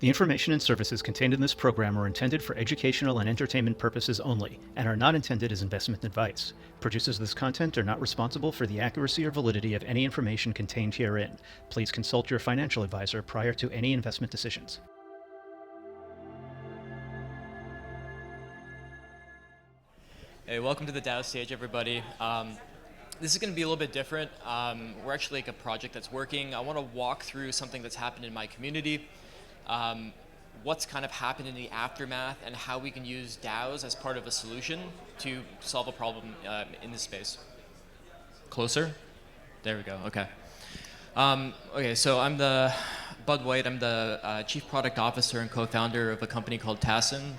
The information and services contained in this program are intended for educational and entertainment purposes only and are not intended as investment advice. Producers of this content are not responsible for the accuracy or validity of any information contained herein. Please consult your financial advisor prior to any investment decisions. Hey, welcome to the DAO Stage, everybody. This is going to be a little bit different. We're actually like a project that's working. I want to walk through something that's happened in my community, what's kind of happened in the aftermath, and how we can use DAOs as part of a solution to solve a problem in this space. Closer? There we go, okay. Okay, so I'm the Budd White. I'm the Chief Product Officer and co-founder of a company called Tacen.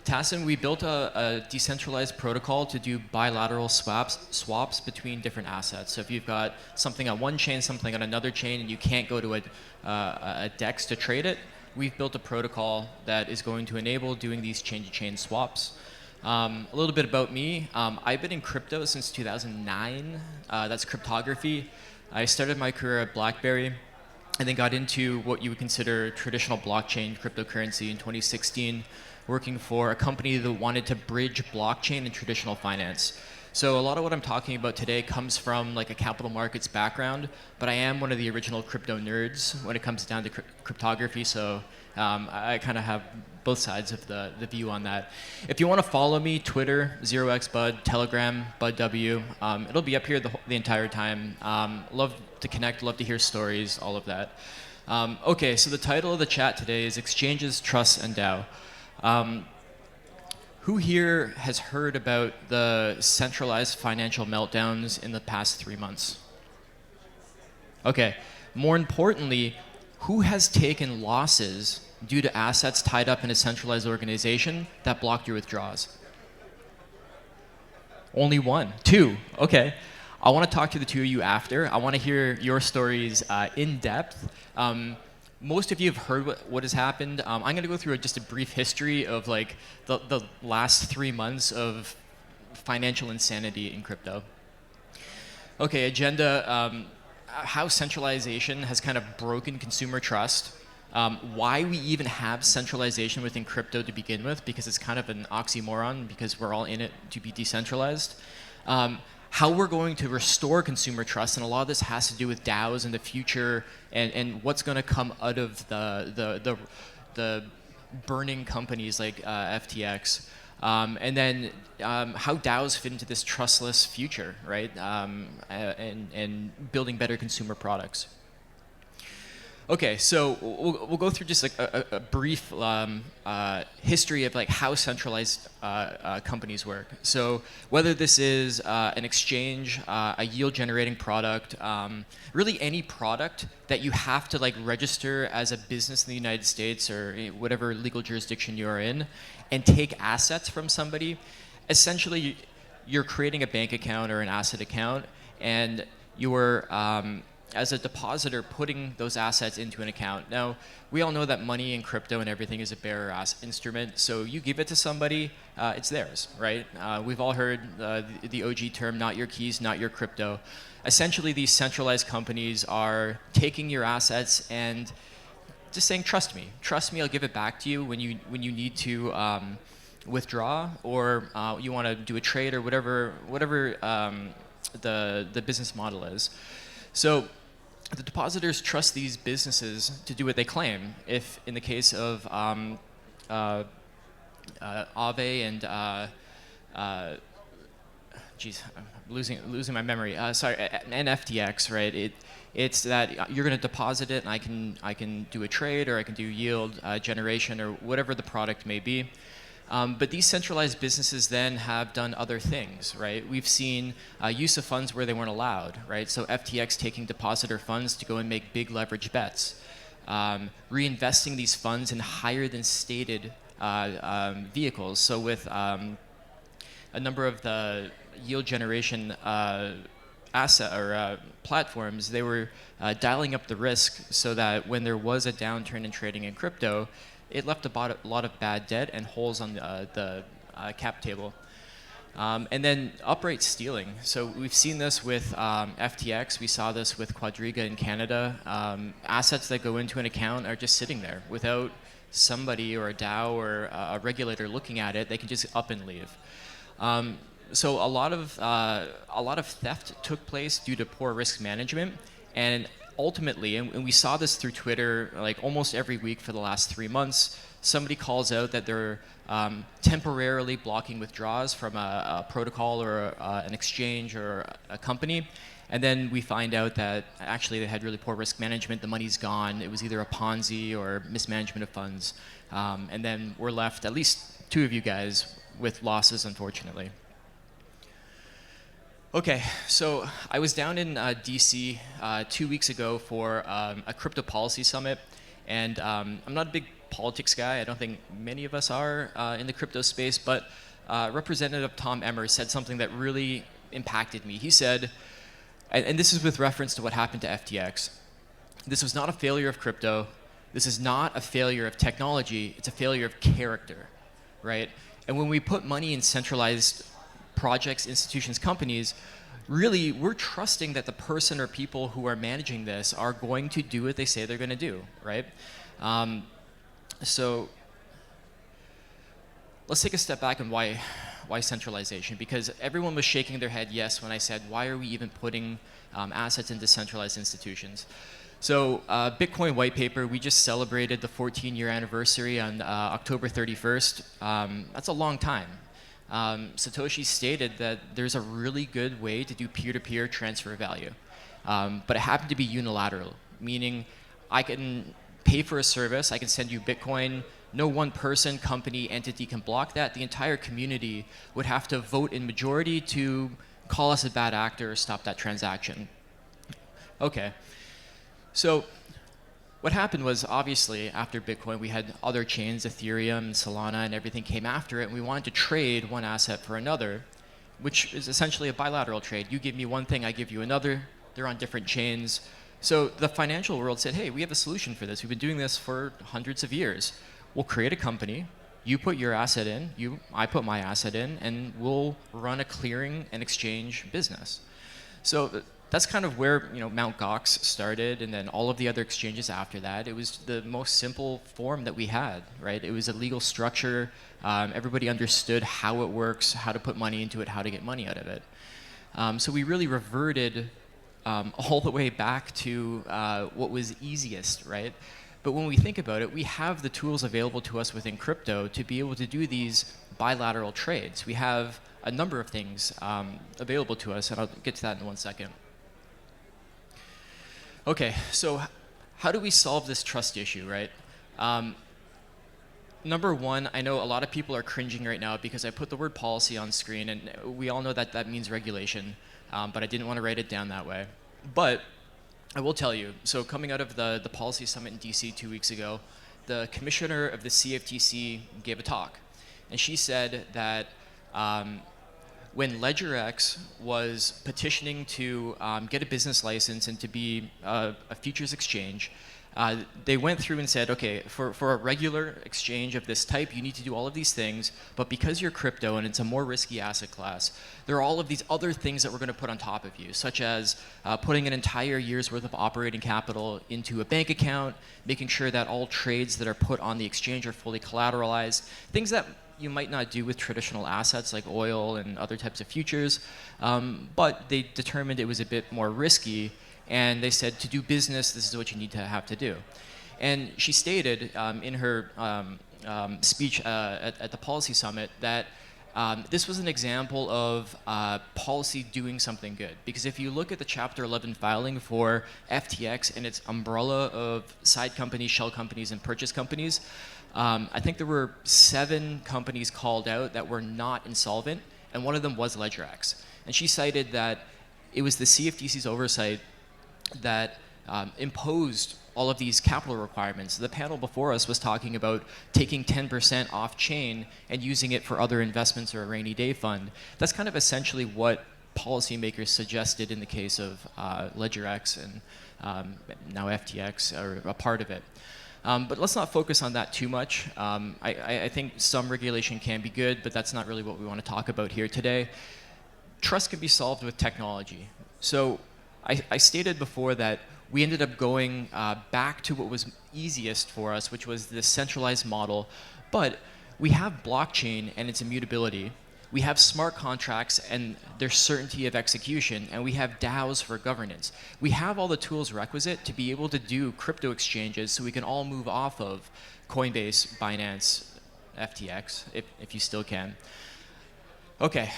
Tacen, we built a decentralized protocol to do bilateral swaps between different assets. So if you've got something on one chain, something on another chain, and you can't go to a DEX to trade it, we've built a protocol that is going to enable doing these chain-to-chain swaps. A little bit about me. I've been in crypto since 2009. That's cryptography. I started my career at BlackBerry and then got into what you would consider traditional blockchain cryptocurrency in 2016. Working for a company that wanted to bridge blockchain and traditional finance. So a lot of what I'm talking about today comes from like a capital markets background, but I am one of the original crypto nerds when it comes down to cryptography, so I kind of have both sides of the view on that. If you want to follow me, Twitter, 0xBud, Telegram, BudW, it'll be up here the entire time. Love to connect, love to hear stories, all of that. Okay, so the title of the chat today is Exchanges, Trusts, and DAO. Who here has heard about the centralized financial meltdowns in the past 3 months? Okay, more importantly, who has taken losses due to assets tied up in a centralized organization that blocked your withdrawals? Only one, two, okay. I want to talk to the two of you after. I want to hear your stories in depth. Most of you have heard what has happened. I'm going to go through just a brief history of like the last 3 months of financial insanity in crypto. Okay, agenda, how centralization has kind of broken consumer trust, why we even have centralization within crypto to begin with, because it's kind of an oxymoron because we're all in it to be decentralized. How we're going to restore consumer trust, and a lot of this has to do with DAOs in the future and what's going to come out of the burning companies like FTX. And then how DAOs fit into this trustless future, right? And building better consumer products. Okay, so we'll go through just like a brief history of like how centralized companies work. So whether this is an exchange, a yield-generating product, really any product that you have to like register as a business in the United States or whatever legal jurisdiction you are in, and take assets from somebody, essentially you're creating a bank account or an asset account, and you're as a depositor, putting those assets into an account. Now, we all know that money in crypto and everything is a bearer instrument, so you give it to somebody, it's theirs, right? We've all heard the OG term, not your keys, not your crypto. Essentially, these centralized companies are taking your assets and just saying, trust me, I'll give it back to you when you need to withdraw, or you want to do a trade, or whatever the business model is. So the depositors trust these businesses to do what they claim. If in the case of Aave and geez, I'm losing my memory. Sorry, and FTX, right? It's that you're going to deposit it, and I can do a trade, or I can do yield generation, or whatever the product may be. But these centralized businesses then have done other things, right? We've seen use of funds where they weren't allowed, right? So FTX taking depositor funds to go and make big leverage bets, reinvesting these funds in higher than stated vehicles. So with a number of the yield generation asset or platforms, they were dialing up the risk so that when there was a downturn in trading in crypto, it left a lot of bad debt and holes on the cap table. And then outright stealing. So we've seen this with FTX. We saw this with Quadriga in Canada. Assets that go into an account are just sitting there without somebody or a DAO or a regulator looking at it. They can just up and leave. So a lot of theft took place due to poor risk management, and ultimately, and we saw this through Twitter like almost every week for the last 3 months, somebody calls out that they're temporarily blocking withdrawals from a protocol or an exchange or a company, and then we find out that actually they had really poor risk management, the money's gone, it was either a Ponzi or mismanagement of funds, and then we're left, at least 2 of you guys, with losses, unfortunately. Okay, so I was down in DC 2 weeks ago for a crypto policy summit, and I'm not a big politics guy. I don't think many of us are in the crypto space, but Representative Tom Emmer said something that really impacted me. He said, and this is with reference to what happened to FTX, this was not a failure of crypto, this is not a failure of technology, it's a failure of character, right? And when we put money in centralized projects, institutions, companies, really we're trusting that the person or people who are managing this are going to do what they say they're going to do, right? So let's take a step back and why centralization? Because everyone was shaking their head yes when I said, why are we even putting assets into centralized institutions? So Bitcoin white paper, we just celebrated the 14-year anniversary on October 31st. That's a long time. Satoshi stated that there's a really good way to do peer-to-peer transfer of value, but it happened to be unilateral, meaning I can pay for a service, I can send you Bitcoin, no one person, company, entity can block that. The entire community would have to vote in majority to call us a bad actor or stop that transaction. Okay, so what happened was, obviously, after Bitcoin, we had other chains, Ethereum, Solana, and everything came after it, and we wanted to trade one asset for another, which is essentially a bilateral trade. You give me one thing, I give you another. They're on different chains. So the financial world said, hey, we have a solution for this. We've been doing this for hundreds of years. We'll create a company. You put your asset in, I put my asset in, and we'll run a clearing and exchange business. So that's kind of where Mt. Gox started, and then all of the other exchanges after that. It was the most simple form that we had, right? It was a legal structure. Everybody understood how it works, how to put money into it, how to get money out of it. So we really reverted all the way back to what was easiest, right? But when we think about it, we have the tools available to us within crypto to be able to do these bilateral trades. We have a number of things available to us, and I'll get to that in 1 second. Okay, so how do we solve this trust issue, right? Number one, I know a lot of people are cringing right now because I put the word policy on screen, and we all know that that means regulation, but I didn't want to write it down that way. But I will tell you, so coming out of the policy summit in DC 2 weeks ago, the commissioner of the CFTC gave a talk, and she said that when LedgerX was petitioning to get a business license and to be a futures exchange, they went through and said, okay, for a regular exchange of this type, you need to do all of these things, but because you're crypto and it's a more risky asset class, there are all of these other things that we're going to put on top of you, such as putting an entire year's worth of operating capital into a bank account, making sure that all trades that are put on the exchange are fully collateralized, things that you might not do with traditional assets like oil and other types of futures, but they determined it was a bit more risky, and they said to do business, this is what you need to have to do. And she stated in her speech at the policy summit that this was an example of policy doing something good. Because if you look at the Chapter 11 filing for FTX and its umbrella of side companies, shell companies, and purchase companies, I think there were 7 companies called out that were not insolvent, and one of them was LedgerX. And she cited that it was the CFTC's oversight that imposed all of these capital requirements. The panel before us was talking about taking 10% off chain and using it for other investments or a rainy day fund. That's kind of essentially what policymakers suggested in the case of LedgerX and now FTX are a part of it. But let's not focus on that too much. I think some regulation can be good, but that's not really what we want to talk about here today. Trust can be solved with technology. So I stated before that we ended up going back to what was easiest for us, which was this centralized model. But we have blockchain and its immutability. We have smart contracts and their certainty of execution, and we have DAOs for governance. We have all the tools requisite to be able to do crypto exchanges so we can all move off of Coinbase, Binance, FTX, if you still can. Okay,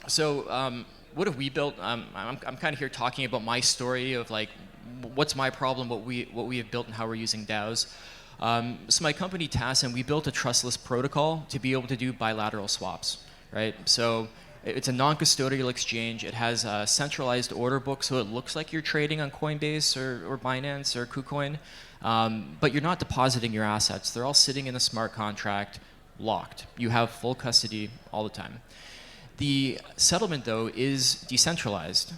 so what have we built? I'm kind of here talking about my story of like, what's my problem, what we have built and how we're using DAOs. So my company Tacen, we built a trustless protocol to be able to do bilateral swaps, right? So it's a non-custodial exchange. It has a centralized order book, so it looks like you're trading on Coinbase or Binance or KuCoin, but you're not depositing your assets. They're all sitting in a smart contract, locked. You have full custody all the time. The settlement, though, is decentralized.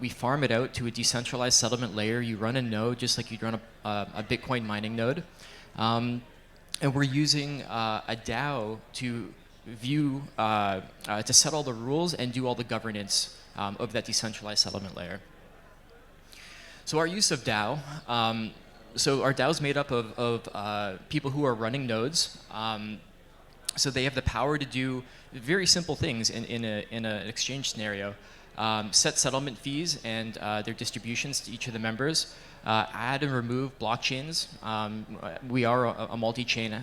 We farm it out to a decentralized settlement layer. You run a node just like you'd run a Bitcoin mining node. And we're using a DAO to view, to set all the rules and do all the governance of that decentralized settlement layer. So our use of DAO, so our DAO is made up of people who are running nodes. So they have the power to do very simple things in an exchange scenario. Set settlement fees and their distributions to each of the members, add and remove blockchains. We are a multi-chain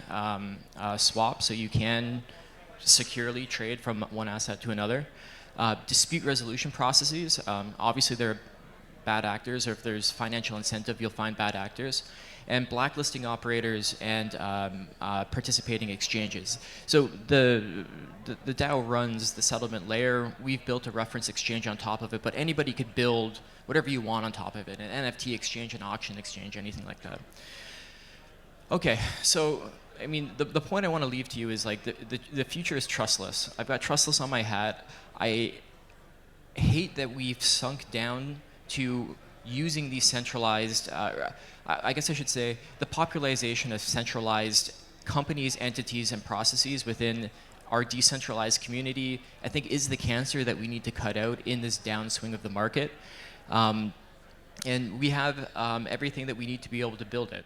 swap, so you can securely trade from one asset to another. Dispute resolution processes. Obviously, there are bad actors, or if there's financial incentive, you'll find bad actors. And blacklisting operators and participating exchanges. So the DAO runs the settlement layer. We've built a reference exchange on top of it, but anybody could build whatever you want on top of it, an NFT exchange, an auction exchange, anything like that. Okay, so I mean, the point I want to leave to you is like the future is trustless. I've got trustless on my hat. I hate that we've sunk down to using these centralized, I guess I should say, the popularization of centralized companies, entities, and processes within our decentralized community, I think is the cancer that we need to cut out in this downswing of the market. And we have everything that we need to be able to build it.